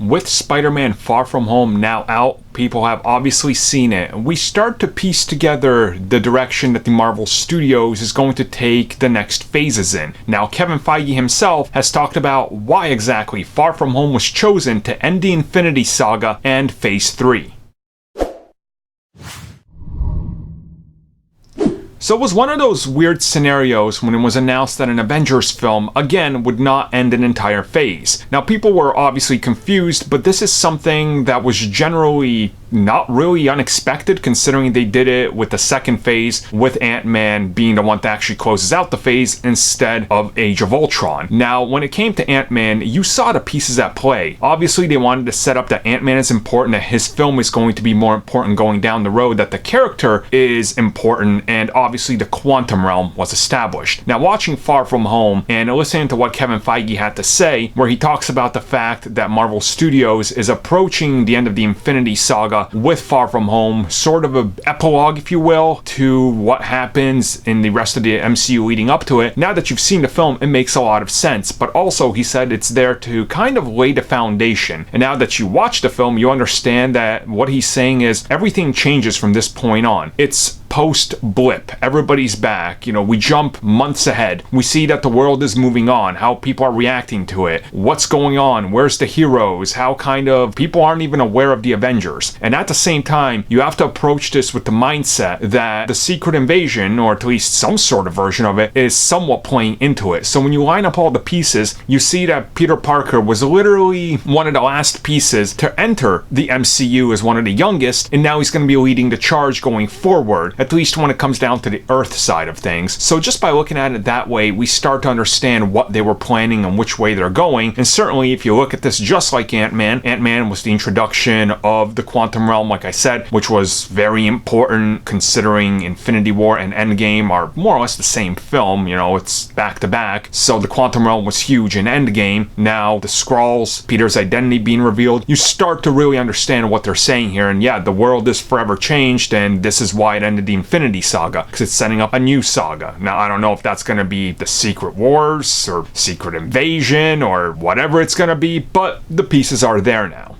with Spider-Man Far From Home now out, people have obviously seen it, and we start to piece together the direction that the Marvel Studios is going to take the next phases in. Now, Kevin Feige himself has talked about why exactly Far From Home was chosen to end the Infinity Saga and Phase 3. So it was one of those weird scenarios when it was announced that an Avengers film, again, would not end an entire phase. Now, people were obviously confused, but this is something that was generally not really unexpected, considering they did it with the second phase, with Ant-Man being the one that actually closes out the phase instead of Age of Ultron. Now, when it came to Ant-Man, you saw the pieces at play. Obviously, they wanted to set up that Ant-Man is important, that his film is going to be more important going down the road, that the character is important, and obviously the quantum realm was established. Now, watching Far From Home and listening to what Kevin Feige had to say, where he talks about the fact that Marvel Studios is approaching the end of the Infinity Saga with Far From Home, sort of an epilogue, if you will, to what happens in the rest of the MCU leading up to it. Now that you've seen the film, it makes a lot of sense, but also he said it's there to kind of lay the foundation. And now that you watch the film, you understand that what he's saying is everything changes from this point on. It's post-blip. Everybody's back. You know, we jump months ahead. We see that the world is moving on, how people are reacting to it, what's going on, where's the heroes, how kind of people aren't even aware of the Avengers. And at the same time, you have to approach this with the mindset that the Secret Invasion, or at least some sort of version of it, is somewhat playing into it. So when you line up all the pieces, you see that Peter Parker was literally one of the last pieces to enter the MCU as one of the youngest, and now he's going to be leading the charge going forward, at least when it comes down to the Earth side of things. So just by looking at it that way, we start to understand what they were planning and which way they're going. And certainly if you look at this just like Ant-Man, Ant-Man was the introduction of the quantum realm, like I said, which was very important considering Infinity War and Endgame are more or less the same film, you know, it's back to back. So the quantum realm was huge in Endgame. Now the Skrulls, Peter's identity being revealed, you start to really understand what they're saying here. And yeah, the world is forever changed, and this is why it ended the Infinity Saga, because it's setting up a new saga. Now, I don't know if that's going to be the Secret Wars or Secret Invasion or whatever it's going to be, but the pieces are there now.